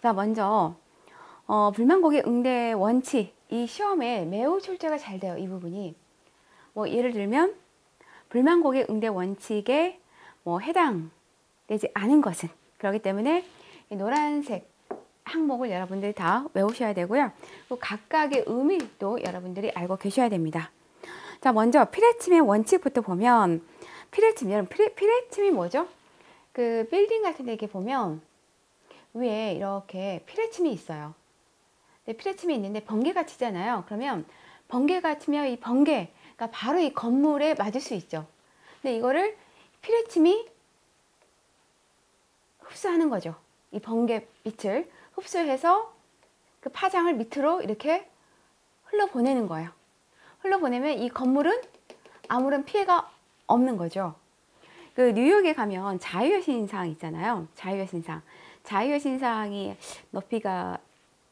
자, 먼저 불만 고객 응대 원칙, 이 시험에 매우 출제가 잘 돼요. 이 부분이. 뭐 예를 들면 불만 고객 응대 원칙에 뭐 해당되지 않은 것은, 그렇기 때문에 이 노란색 항목을 여러분들이 다 외우셔야 되고요. 또 각각의 의미도 여러분들이 알고 계셔야 됩니다. 자, 먼저 피뢰침의 원칙부터 보면, 피뢰침, 여러분 피뢰침이 뭐죠? 그 빌딩 같은 데 이렇게 보면 위에 이렇게 피뢰침이 있어요. 피뢰침이 있는데 번개가 치잖아요. 그러면 번개가 치면 이 번개가 바로 이 건물에 맞을 수 있죠. 근데 이거를 피뢰침이 흡수하는 거죠. 이 번개빛을 흡수해서 그 파장을 밑으로 이렇게 흘러보내는 거예요. 흘러보내면 이 건물은 아무런 피해가 없는 거죠. 그 뉴욕에 가면 자유의 신상 있잖아요. 자유의 신상. 자유의 신상이 높이가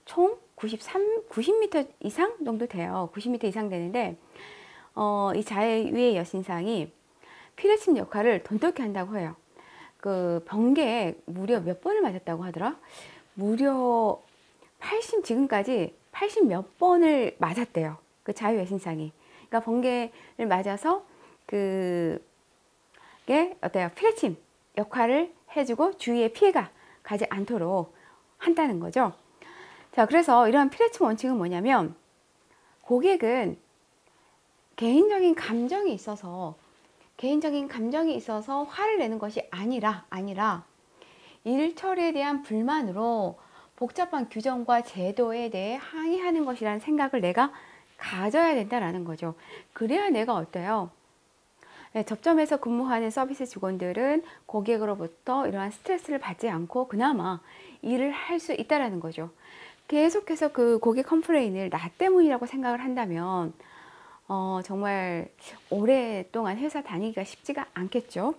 총 90m 이상 정도 돼요. 90m 이상 되는데, 이 자유의 여신상이 피뢰침 역할을 돈독히 한다고 해요. 그 번개에 무려 몇 번을 맞았다고 하더라? 무려 지금까지 80 몇 번을 맞았대요. 그 자유의 신상이. 그러니까 번개를 맞아서 그게 어때요? 피뢰침 역할을 해주고 주위에 피해가 가지 않도록 한다는 거죠. 자, 그래서 이러한 피뢰침 원칙은 뭐냐면, 고객은 개인적인 감정이 있어서 화를 내는 것이 아니라 일 처리에 대한 불만으로 복잡한 규정과 제도에 대해 항의하는 것이라는 생각을 내가 가져야 된다라는 거죠. 그래야 내가 어때요? 네, 접점에서 근무하는 서비스 직원들은 고객으로부터 이러한 스트레스를 받지 않고 그나마 일을 할 수 있다라는 거죠. 계속해서 그 고객 컴플레인을 나 때문이라고 생각을 한다면 정말 오랫동안 회사 다니기가 쉽지가 않겠죠.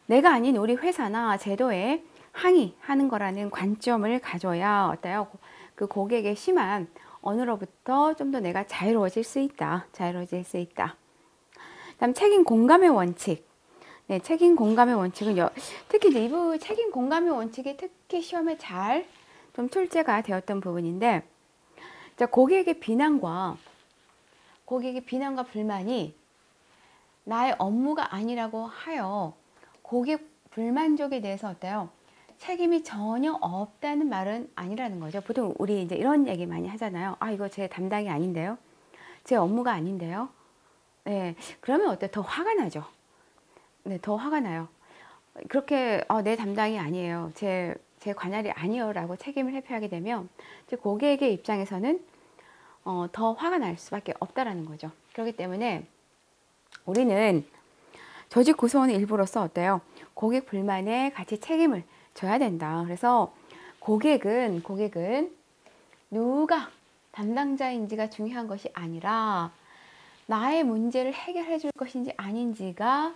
내가 아닌 우리 회사나 제도에 항의하는 거라는 관점을 가져야 어때요? 그 고객의 심한 언어로부터 좀 더 내가 자유로워질 수 있다. 다음 책임 공감의 원칙. 네, 책임 공감의 원칙은 특히 이제 이 책임 공감의 원칙이 특히 시험에 잘 좀 출제가 되었던 부분인데, 자, 고객의 비난과 불만이 나의 업무가 아니라고 하여 고객 불만족에 대해서 어때요? 책임이 전혀 없다는 말은 아니라는 거죠. 보통 우리 이제 이런 얘기 많이 하잖아요. 아, 이거 제 담당이 아닌데요? 제 업무가 아닌데요? 네, 그러면 어때요? 더 화가 나죠. 네, 더 화가 나요. 그렇게 내 담당이 아니에요. 제 관할이 아니에요 라고 책임을 회피하게 되면 고객의 입장에서는 더 화가 날 수밖에 없다라는 거죠. 그렇기 때문에 우리는 조직 구성원의 일부로서 어때요? 고객 불만에 같이 책임을 져야 된다. 그래서 고객은 누가 담당자인지가 중요한 것이 아니라 나의 문제를 해결해 줄 것인지 아닌지가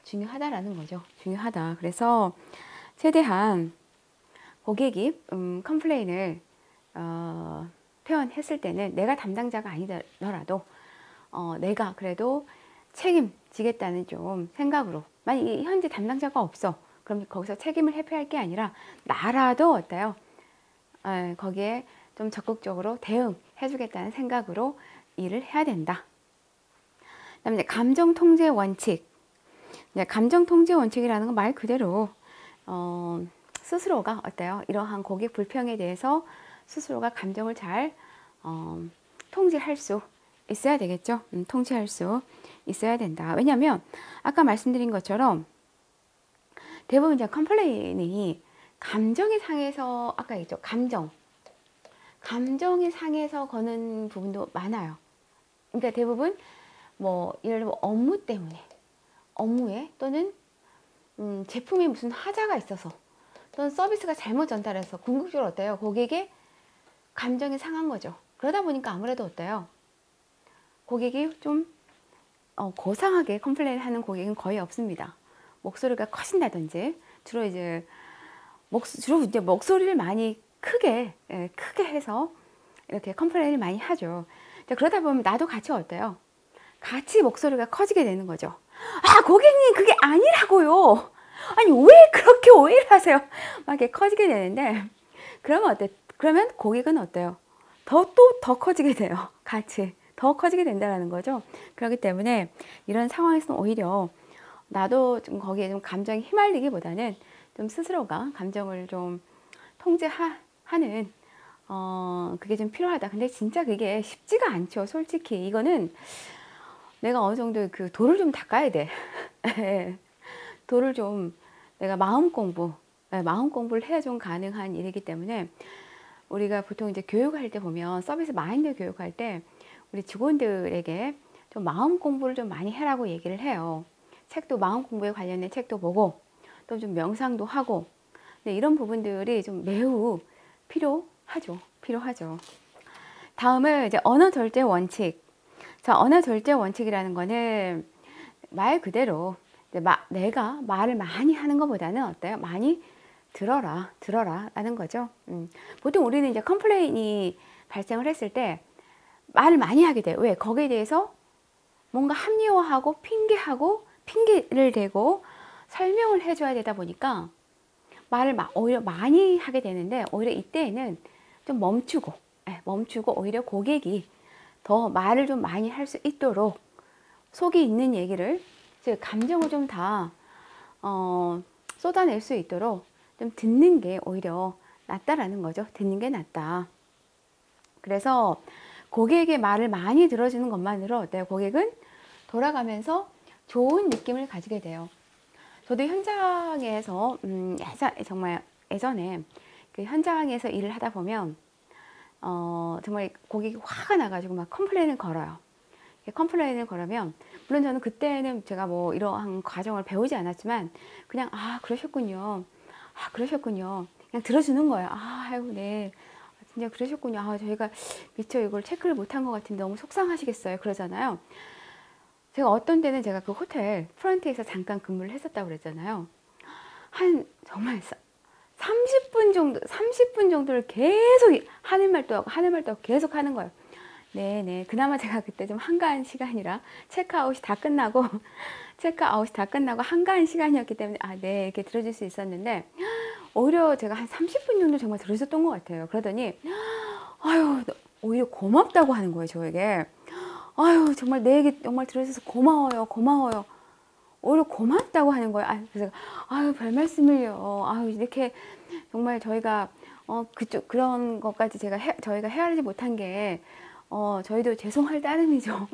중요하다라는 거죠. 중요하다. 그래서 최대한 고객이 컴플레인을 표현했을 때는 내가 담당자가 아니더라도 내가 그래도 책임지겠다는 좀 생각으로, 만약 현재 담당자가 없어 그럼 거기서 책임을 회피할 게 아니라 나라도 어때요? 거기에 좀 적극적으로 대응해 주겠다는 생각으로 일을 해야 된다. 그다음에 감정 통제 원칙. 감정 통제 원칙이라는 건 말 그대로 스스로가 어때요? 이러한 고객 불평에 대해서 스스로가 감정을 잘 통제할 수 있어야 되겠죠. 통제할 수 있어야 된다. 왜냐하면 아까 말씀드린 것처럼 대부분 이제 컴플레인이 감정이 상해서, 아까 했죠. 감정이 상해서 거는 부분도 많아요. 그러니까 대부분 뭐 예를 들면 업무 때문에, 업무에 또는 제품에 무슨 하자가 있어서 또는 서비스가 잘못 전달해서 궁극적으로 어때요? 고객의 감정이 상한 거죠. 그러다 보니까 아무래도 어때요? 고객이 좀 고상하게 컴플레인 하는 고객은 거의 없습니다. 목소리가 커진다든지 주로 이제 목소리를 많이 크게 해서 이렇게 컴플레인을 많이 하죠. 그러다 보면 나도 같이 어때요? 같이 목소리가 커지게 되는 거죠. 아, 고객님 그게 아니라고요. 아니 왜 그렇게 오해를 하세요? 막 이렇게 커지게 되는데, 그러면 어때? 그러면 고객은 어때요? 더 커지게 돼요. 같이. 더 커지게 된다는 거죠. 그렇기 때문에 이런 상황에서는 오히려 나도 좀 거기에 좀 감정이 휘말리기보다는 좀 스스로가 감정을 좀 통제하는 그게 좀 필요하다. 근데 진짜 그게 쉽지가 않죠. 솔직히 이거는 내가 어느 정도 그 도를 좀 닦아야 돼. 도를 좀 내가 마음 공부를 해야 좀 가능한 일이기 때문에 우리가 보통 이제 교육할 때 보면 서비스 마인드 교육할 때 우리 직원들에게 좀 마음 공부를 좀 많이 해라고 얘기를 해요. 책도 마음 공부에 관련된 책도 보고 또 좀 명상도 하고 네, 이런 부분들이 좀 매우 필요하죠. 다음은 이제 언어 절제 원칙. 자, 언어 절제 원칙이라는 거는 말 그대로 내가 말을 많이 하는 것보다는 어때요? 많이 들어라 라는 거죠. 보통 우리는 이제 컴플레인이 발생을 했을 때 말을 많이 하게 돼요. 왜? 거기에 대해서 뭔가 합리화하고 핑계를 대고 설명을 해줘야 되다 보니까 말을 오히려 많이 하게 되는데 오히려 이때에는 좀 멈추고 오히려 고객이 더 말을 좀 많이 할 수 있도록 속이 있는 얘기를 즉 감정을 좀 다 쏟아낼 수 있도록 좀 듣는 게 오히려 낫다라는 거죠. 듣는 게 낫다. 그래서 고객의 말을 많이 들어주는 것만으로 내 고객은 돌아가면서 좋은 느낌을 가지게 돼요. 저도 현장에서 정말 예전에 그 현장에서 일을 하다 보면 정말 고객이 화가 나가지고 막 컴플레인을 걸어요. 컴플레인을 걸으면 물론 저는 그때는 제가 뭐 이러한 과정을 배우지 않았지만 그냥 그러셨군요. 그냥 들어주는 거예요. 아이고 네 진짜 그러셨군요. 저희가 미처 이걸 체크를 못한 것 같은데 너무 속상하시겠어요. 그러잖아요. 제가 어떤 때는 제가 그 호텔 프런트에서 잠깐 근무를 했었다고 그랬잖아요. 정말 30분 정도를 계속 하는 말도 하고 계속 하는 거예요. 네네. 그나마 제가 그때 좀 한가한 시간이라 체크아웃이 다 끝나고 한가한 시간이었기 때문에 네 이렇게 들어줄 수 있었는데 오히려 제가 한 30분 정도 정말 들어줬던 것 같아요. 그러더니 오히려 고맙다고 하는 거예요, 저에게. 정말 내 얘기 정말 들어줘서 고마워요. 오히려 고맙다고 하는 거예요. 그래서 별 말씀을요. 이렇게 정말 저희가 그런 것까지 저희가 헤아리지 못한 게 저희도 죄송할 따름이죠.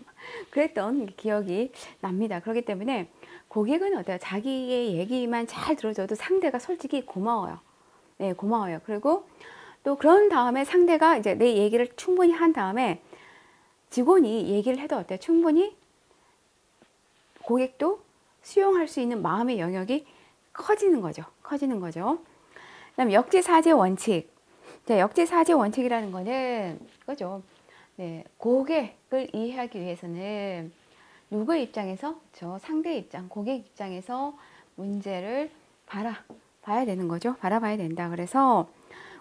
그랬던 기억이 납니다. 그렇기 때문에 고객은 어때요? 자기의 얘기만 잘 들어줘도 상대가 솔직히 고마워요. 네, 고마워요. 그리고 또 그런 다음에 상대가 이제 내 얘기를 충분히 한 다음에 직원이 얘기를 해도 어때요? 충분히 고객도 수용할 수 있는 마음의 영역이 커지는 거죠. 그다음에 역지사지 원칙. 자, 역지사지 원칙이라는 거는 그거죠. 네, 고객을 이해하기 위해서는 누구의 입장에서? 상대 입장, 고객 입장에서 문제를 바라봐야 되는 거죠. 바라봐야 된다. 그래서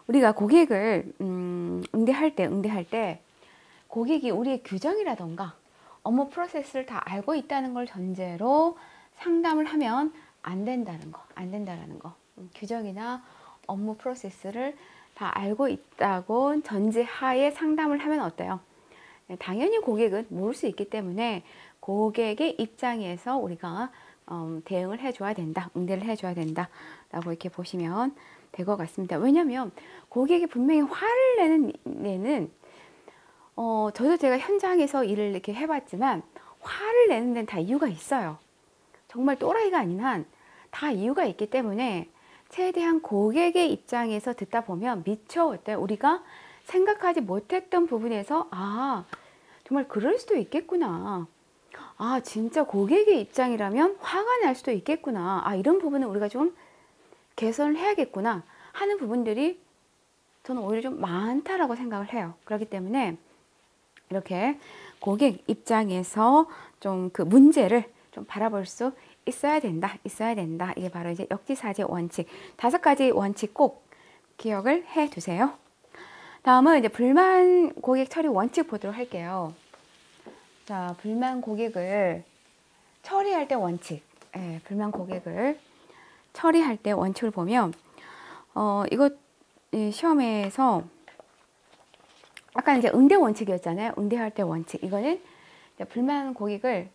우리가 고객을 응대할 때 고객이 우리의 규정이라던가 업무 프로세스를 다 알고 있다는 걸 전제로 상담을 하면 안 된다는 거. 규정이나 업무 프로세스를 다 알고 있다고 전제하에 상담을 하면 어때요? 당연히 고객은 모를 수 있기 때문에 고객의 입장에서 우리가 대응을 해줘야 된다, 응대를 해줘야 된다 라고 이렇게 보시면 될 것 같습니다. 왜냐하면 고객이 분명히 화를 내는 저도 제가 현장에서 일을 이렇게 해봤지만 화를 내는 데는 다 이유가 있어요. 정말 또라이가 아닌 한 다 이유가 있기 때문에 최대한 고객의 입장에서 듣다 보면 미처 우리가 생각하지 못했던 부분에서 정말 그럴 수도 있겠구나. 진짜 고객의 입장이라면 화가 날 수도 있겠구나. 이런 부분은 우리가 좀 개선을 해야겠구나 하는 부분들이 저는 오히려 좀 많다라고 생각을 해요. 그렇기 때문에 이렇게 고객 입장에서 좀 그 문제를 좀 바라볼 수 있어야 된다. 이게 바로 이제 역지사지 원칙. 5가지 원칙 꼭 기억을 해 두세요. 다음은 이제 불만 고객 처리 원칙 보도록 할게요. 자, 불만 고객을 처리할 때 원칙. 불만 고객을 처리할 때 원칙을 보면 이거 이 시험에서 아까 이제 응대 원칙이었잖아요. 응대할 때 원칙. 이거는 불만 고객을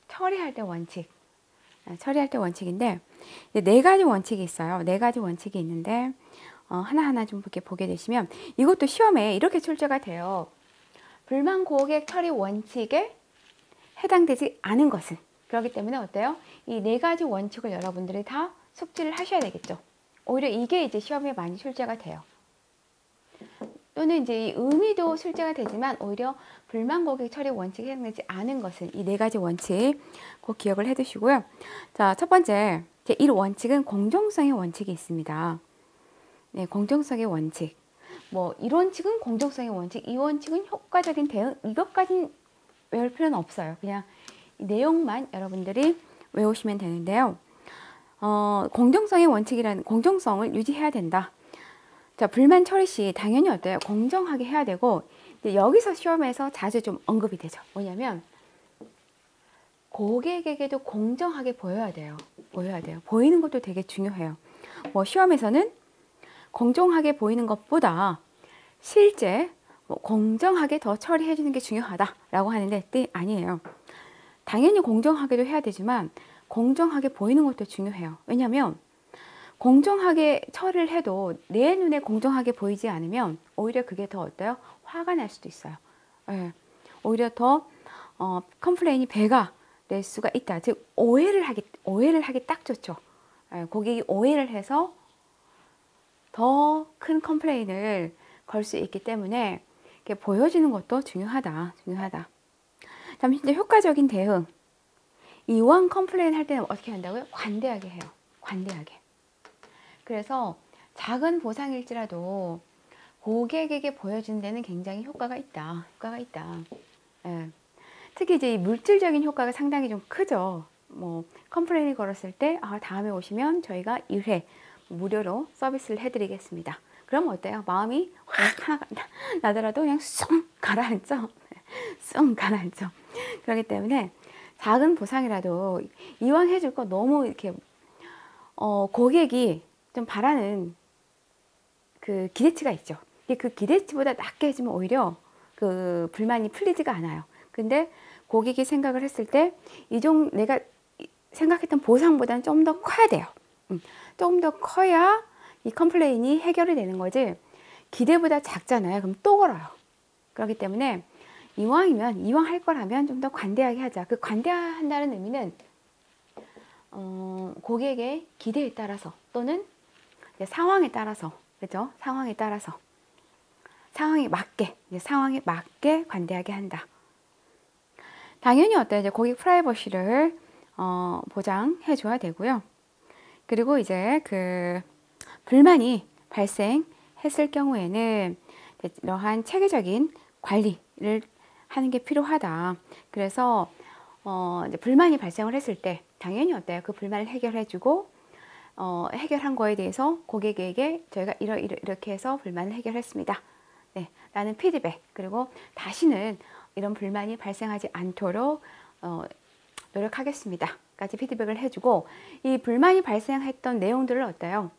처리할 때 원칙. 처리할 때 원칙인데 네 가지 원칙이 있어요. 네 가지 원칙이 있는데 하나하나 좀 이렇게 보게 되시면 이것도 시험에 이렇게 출제가 돼요. 불만 고객 처리 원칙에 해당되지 않은 것은. 그렇기 때문에 어때요? 이 네 가지 원칙을 여러분들이 다 숙지를 하셔야 되겠죠. 오히려 이게 이제 시험에 많이 출제가 돼요. 또는 이제 이 의미도 출제가 되지만 오히려 불만 고객 처리 원칙에 해당되지 않은 것은 이 네 가지 원칙 꼭 기억을 해 두시고요. 자, 첫 번째 제1 원칙은 공정성의 원칙이 있습니다. 네, 공정성의 원칙. 뭐 이 원칙은 공정성의 원칙, 이 원칙은 효과적인 대응, 이것까지 외울 필요는 없어요. 그냥 이 내용만 여러분들이 외우시면 되는데요. 공정성의 원칙이라는 공정성을 유지해야 된다. 자, 불만 처리 시 당연히 어때요? 공정하게 해야 되고 여기서 시험에서 자주 좀 언급이 되죠. 뭐냐면 고객에게도 공정하게 보여야 돼요. 보여야 돼요. 보이는 것도 되게 중요해요. 뭐 시험에서는 공정하게 보이는 것보다 실제 공정하게 더 처리해 주는 게 중요하다라고 하는데 아니에요. 당연히 공정하게도 해야 되지만 공정하게 보이는 것도 중요해요. 왜냐하면 공정하게 처리를 해도 내 눈에 공정하게 보이지 않으면 오히려 그게 더 어때요? 화가 날 수도 있어요. 네. 오히려 더 컴플레인이 배가 될 수가 있다. 즉 오해를 하기 딱 좋죠. 네. 고객이 오해를 해서 더 큰 컴플레인을 걸 수 있기 때문에 이렇게 보여주는 것도 중요하다. 다음 이제 효과적인 대응. 이왕 컴플레인 할 때는 어떻게 한다고요? 관대하게 해요. 관대하게. 그래서 작은 보상일지라도 고객에게 보여주는 데는 굉장히 효과가 있다. 예. 특히 이제 이 물질적인 효과가 상당히 좀 크죠. 뭐 컴플레인을 걸었을 때 다음에 오시면 저희가 1회 무료로 서비스를 해드리겠습니다. 그럼 어때요? 마음이 확 나더라도 그냥 쑥 가라앉죠. 쑥 가라앉죠. 그렇기 때문에 작은 보상이라도 이왕 해줄 거 너무 이렇게 고객이 좀 바라는 그 기대치가 있죠. 그 기대치보다 낮게 해주면 오히려 그 불만이 풀리지가 않아요. 근데 고객이 생각을 했을 때 내가 생각했던 보상보다는 좀 더 커야 돼요. 조금 더 커야 이 컴플레인이 해결이 되는 거지 기대보다 작잖아요. 그럼 또 걸어요. 그렇기 때문에 이왕 할 거라면 좀 더 관대하게 하자. 그 관대한다는 의미는 고객의 기대에 따라서 또는 상황에 따라서, 그죠? 상황에 맞게 관대하게 한다. 당연히 어때요? 이제 고객 프라이버시를 보장해 줘야 되고요. 그리고 이제 그 불만이 발생했을 경우에는 이러한 체계적인 관리를 하는 게 필요하다. 그래서 이제 불만이 발생을 했을 때 당연히 어때요? 그 불만을 해결해주고 해결한 거에 대해서 고객에게 저희가 이렇게 해서 불만을 해결했습니다. 네, 라는 피드백, 그리고 다시는 이런 불만이 발생하지 않도록 노력하겠습니다. 까지 피드백을 해주고 이 불만이 발생했던 내용들을 어때요?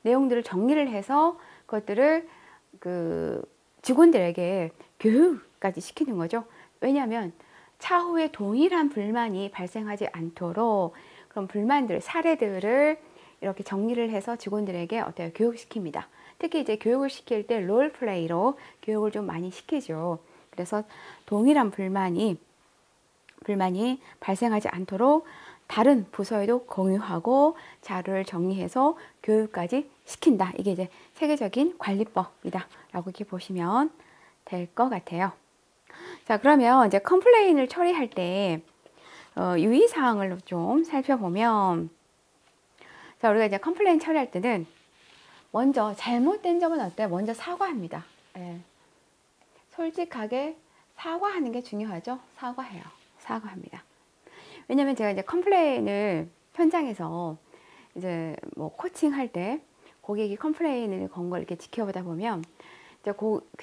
내용들을 정리를 해서 그것들을 그 직원들에게 교육까지 시키는 거죠. 왜냐하면 차후에 동일한 불만이 발생하지 않도록 그런 사례들을 이렇게 정리를 해서 직원들에게 어때요? 교육시킵니다. 특히 이제 교육을 시킬 때 롤플레이로 교육을 좀 많이 시키죠. 그래서 동일한 불만이 발생하지 않도록 다른 부서에도 공유하고 자료를 정리해서 교육까지 시킨다. 이게 이제 세계적인 관리법이다. 라고 이렇게 보시면 될 것 같아요. 자, 그러면 이제 컴플레인을 처리할 때 유의사항을 좀 살펴보면, 자, 우리가 이제 컴플레인 처리할 때는 먼저 잘못된 점은 어때요? 먼저 사과합니다. 예. 솔직하게 사과하는 게 중요하죠. 사과합니다. 왜냐면 제가 이제 컴플레인을 현장에서 이제 뭐 코칭할 때 고객이 컴플레인을 건 걸 이렇게 지켜보다 보면 이제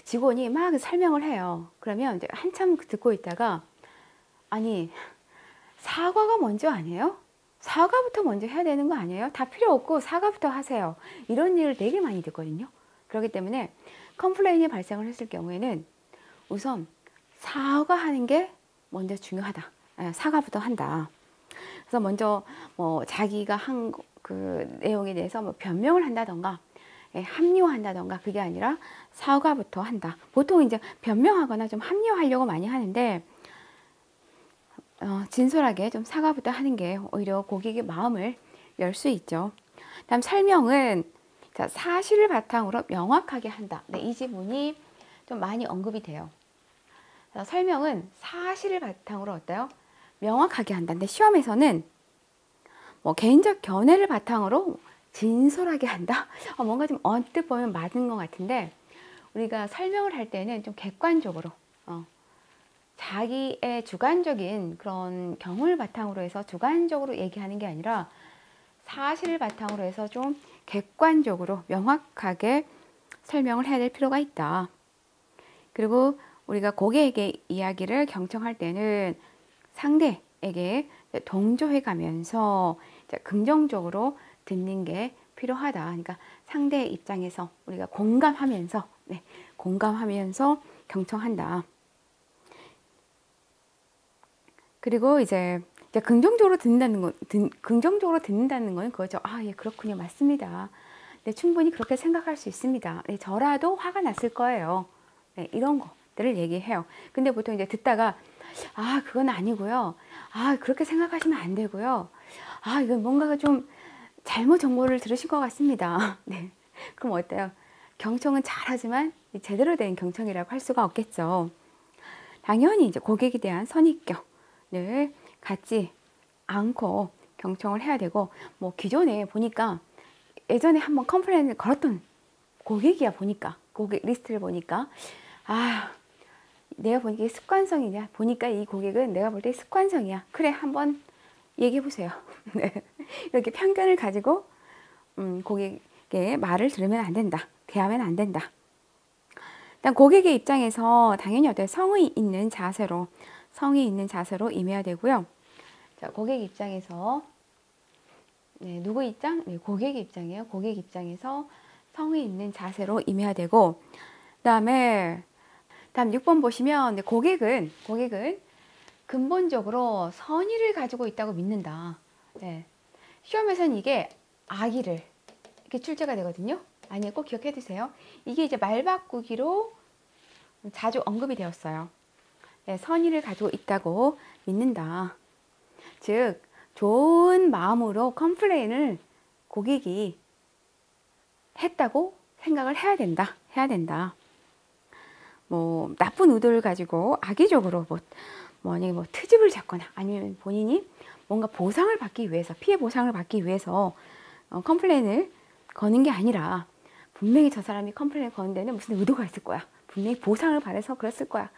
직원이 막 설명을 해요. 그러면 이제 한참 듣고 있다가 아니 사과가 먼저 아니에요? 사과부터 먼저 해야 되는 거 아니에요? 다 필요 없고 사과부터 하세요. 이런 일을 되게 많이 듣거든요. 그렇기 때문에 컴플레인이 발생을 했을 경우에는 우선 사과하는 게 먼저 중요하다. 사과부터 한다. 그래서 먼저 뭐 자기가 한 그 내용에 대해서 뭐 변명을 한다던가 합리화한다던가 그게 아니라 사과부터 한다. 보통 이제 변명하거나 좀 합리화하려고 많이 하는데 진솔하게 좀 사과부터 하는 게 오히려 고객의 마음을 열 수 있죠. 다음 설명은 자, 사실을 바탕으로 명확하게 한다. 네, 이 지문이 좀 많이 언급이 돼요. 자, 설명은 사실을 바탕으로 어때요? 명확하게 한다. 근데 시험에서는 뭐 개인적 견해를 바탕으로 진솔하게 한다. 뭔가 좀 언뜻 보면 맞은 것 같은데 우리가 설명을 할 때는 좀 객관적으로 자기의 주관적인 그런 경험을 바탕으로 해서 주관적으로 얘기하는 게 아니라 사실을 바탕으로 해서 좀 객관적으로 명확하게 설명을 해야 될 필요가 있다. 그리고 우리가 고객에게 이야기를 경청할 때는 상대에게 동조해 가면서 긍정적으로 듣는 게 필요하다. 그러니까 상대의 입장에서 우리가 공감하면서 경청한다. 그리고 이제 긍정적으로 듣는다는 건 그거죠. 예, 그렇군요. 맞습니다. 네, 충분히 그렇게 생각할 수 있습니다. 네, 저라도 화가 났을 거예요. 네, 이런 것들을 얘기해요. 근데 보통 이제 듣다가 그건 아니고요. 그렇게 생각하시면 안 되고요. 이건 뭔가가 좀 잘못 정보를 들으신 것 같습니다. 네. 그럼 어때요? 경청은 잘하지만 제대로 된 경청이라고 할 수가 없겠죠. 당연히 이제 고객에 대한 선입견을 갖지 않고 경청을 해야 되고, 뭐 기존에 보니까 예전에 한번 컴플레인을 걸었던 고객이야 보니까 고객 리스트를 보니까 내가 보니까 습관성이냐 보니까 이 고객은 내가 볼 때 습관성이야. 그래 한번 얘기해 보세요. 네. 이렇게 편견을 가지고 고객의 말을 들으면 안 된다. 대하면 안 된다. 일단 고객의 입장에서 당연히 어떤 성의 있는 자세로 임해야 되고요. 자, 고객 입장에서 누구 입장? 네, 고객의 입장이에요. 고객 입장에서 성의 있는 자세로 임해야 되고, 그다음에 다음 6번 보시면 고객은 근본적으로 선의를 가지고 있다고 믿는다. 네. 시험에서는 이게 악의를 이렇게 출제가 되거든요. 아니, 꼭 기억해 두세요. 이게 이제 말 바꾸기로 자주 언급이 되었어요. 네, 선의를 가지고 있다고 믿는다. 즉, 좋은 마음으로 컴플레인을 고객이 했다고 생각을 해야 된다. 뭐 나쁜 의도를 가지고 악의적으로 만약에 트집을 잡거나 아니면 본인이 뭔가 보상을 받기 위해서 피해 보상을 받기 위해서 컴플레인을 거는 게 아니라 분명히 저 사람이 컴플레인을 거는 데는 무슨 의도가 있을 거야. 분명히 보상을 바래서 그랬을 거야.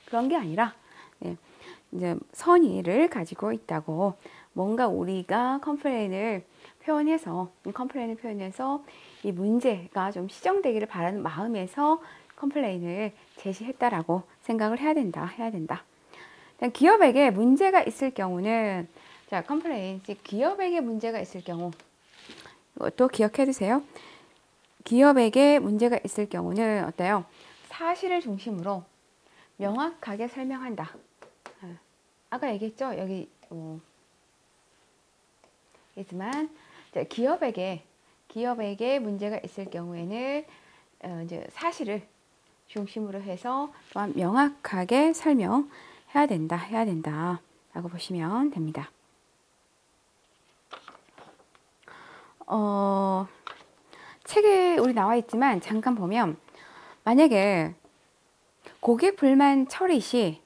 그런 게 아니라 이제 선의를 가지고 있다고 뭔가 우리가 컴플레인을 표현해서 이 문제가 좀 시정되기를 바라는 마음에서 컴플레인을 제시했다라고 생각을 해야 된다. 기업에게 문제가 있을 경우는 자, 컴플레인, 기업에게 문제가 있을 경우 이것도 기억해 두세요. 기업에게 문제가 있을 경우는 어때요? 사실을 중심으로 명확하게 설명한다. 아까 얘기했죠? 여기 있지만 기업에게 문제가 있을 경우에는 이제 사실을 중심으로 해서 또한 명확하게 설명해야 된다 라고 보시면 됩니다. 책에 우리 나와 있지만 잠깐 보면 만약에 고객 불만 처리 시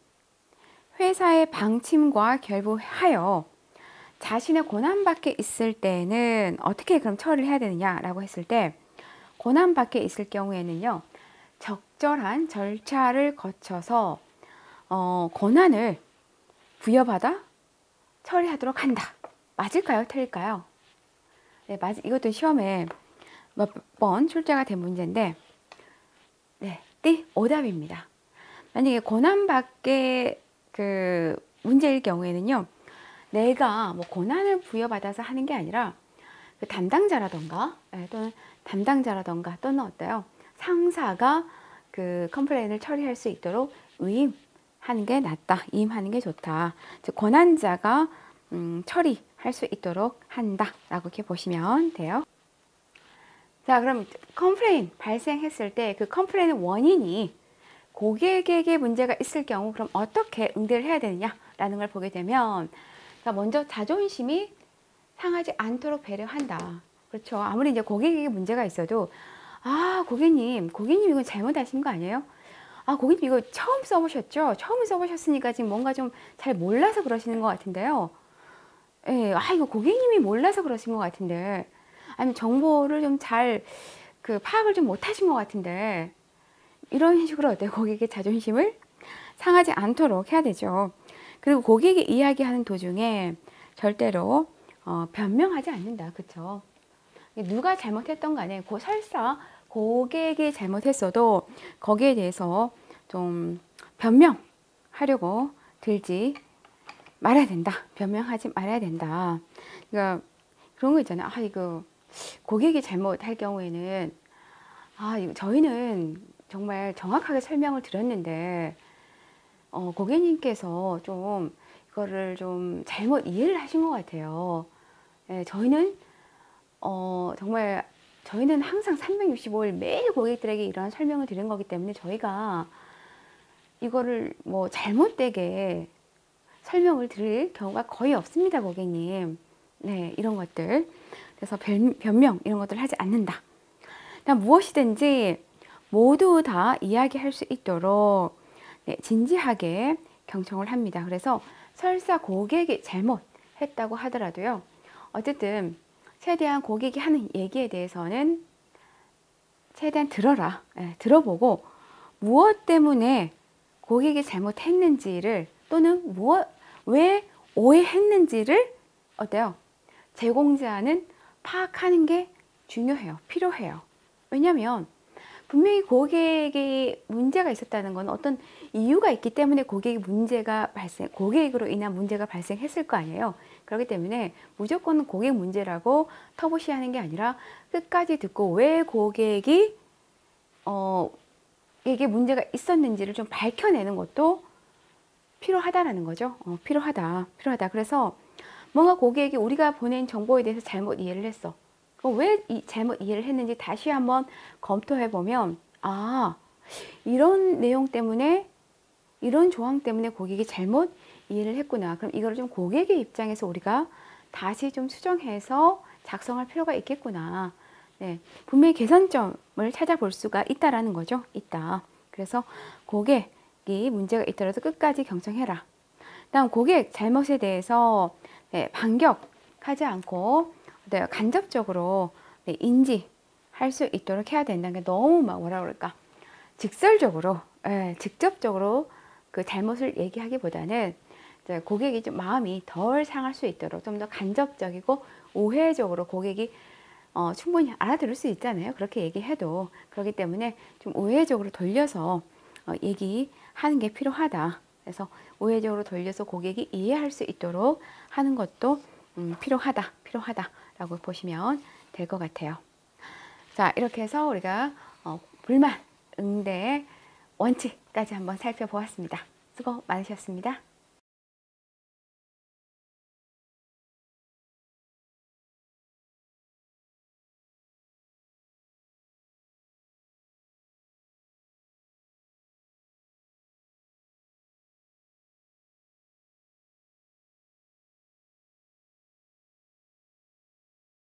회사의 방침과 결부하여 자신의 고난 밖에 있을 때는 어떻게 그럼 처리를 해야 되느냐라고 했을 때 고난 밖에 있을 경우에는요. 적절한 절차를 거쳐서 권한을 부여받아 처리하도록 한다. 맞을까요? 틀릴까요? 네, 이것도 시험에 몇 번 출제가 된 문제인데 네, 오답입니다. 만약에 고난 밖에 그 문제일 경우에는요. 내가 뭐 권한을 부여받아서 하는 게 아니라 그 담당자라던가 또는 어때요? 상사가 그 컴플레인을 처리할 수 있도록 위임하는 게 낫다. 위임하는 게 좋다. 즉 권한자가 처리할 수 있도록 한다라고 이렇게 보시면 돼요. 자, 그럼 컴플레인 발생했을 때 그 컴플레인의 원인이 고객에게 문제가 있을 경우 그럼 어떻게 응대를 해야 되느냐라는 걸 보게 되면, 자, 먼저 자존심이 상하지 않도록 배려한다. 그렇죠. 아무리 이제 고객에게 문제가 있어도 고객님 이거 잘못하신 거 아니에요? 고객님 이거 처음 써보셨죠? 처음 써보셨으니까 지금 뭔가 좀 잘 몰라서 그러시는 것 같은데요. 예, 이거 고객님이 몰라서 그러신 것 같은데, 아니면 정보를 좀 잘 파악을 좀 못하신 것 같은데, 이런 식으로 어때요? 고객의 자존심을 상하지 않도록 해야 되죠. 그리고 고객이 이야기하는 도중에 절대로 변명하지 않는다. 그쵸? 누가 잘못했던 간에 설사 고객이 잘못했어도 거기에 대해서 좀 변명하려고 들지 말아야 된다. 변명하지 말아야 된다. 그러니까 그런 거 있잖아요. 이거 고객이 잘못할 경우에는 저희는 정말 정확하게 설명을 드렸는데 고객님께서 좀 이거를 좀 잘못 이해를 하신 것 같아요. 저희는 정말 저희는 항상 365일 매일 고객들에게 이러한 설명을 드린 거기 때문에 저희가 이거를 뭐 잘못되게 설명을 드릴 경우가 거의 없습니다, 고객님. 네, 이런 것들. 그래서 변명 이런 것들을 하지 않는다. 일단 무엇이든지 모두 다 이야기할 수 있도록 진지하게 경청을 합니다. 그래서 설사 고객이 잘못했다고 하더라도요. 어쨌든 최대한 고객이 하는 얘기에 대해서는 최대한 들어라. 들어보고 무엇 때문에 고객이 잘못했는지를 또는 왜 오해했는지를 어때요? 제공자는 파악하는 게 중요해요. 필요해요. 왜냐하면 분명히 고객이 문제가 있었다는 건 어떤 이유가 있기 때문에 고객으로 인한 문제가 발생했을 거 아니에요. 그렇기 때문에 무조건 고객 문제라고 터부시하는 게 아니라 끝까지 듣고 왜 고객이 이게 문제가 있었는지를 좀 밝혀내는 것도 필요하다라는 거죠. 필요하다. 그래서 뭔가 고객이 우리가 보낸 정보에 대해서 잘못 이해를 했어. 왜 잘못 이해를 했는지 다시 한번 검토해 보면 이런 내용 때문에 이런 조항 때문에 고객이 잘못 이해를 했구나. 그럼 이거를 좀 고객의 입장에서 우리가 다시 좀 수정해서 작성할 필요가 있겠구나. 네, 분명히 개선점을 찾아볼 수가 있다라는 거죠. 그래서 고객이 문제가 있더라도 끝까지 경청해라. 다음 고객 잘못에 대해서 반격하지 않고 간접적으로 인지할 수 있도록 해야 된다는 게 너무 직접적으로 그 잘못을 얘기하기보다는 고객이 좀 마음이 덜 상할 수 있도록 좀 더 간접적이고 우회적으로 고객이 충분히 알아들을 수 있잖아요. 그렇게 얘기해도. 그렇기 때문에 좀 우회적으로 돌려서 얘기하는 게 필요하다. 그래서 우회적으로 돌려서 고객이 이해할 수 있도록 하는 것도 필요하다라고 보시면 될 것 같아요. 자, 이렇게 해서 우리가 불만 응대 원칙까지 한번 살펴보았습니다. 수고 많으셨습니다.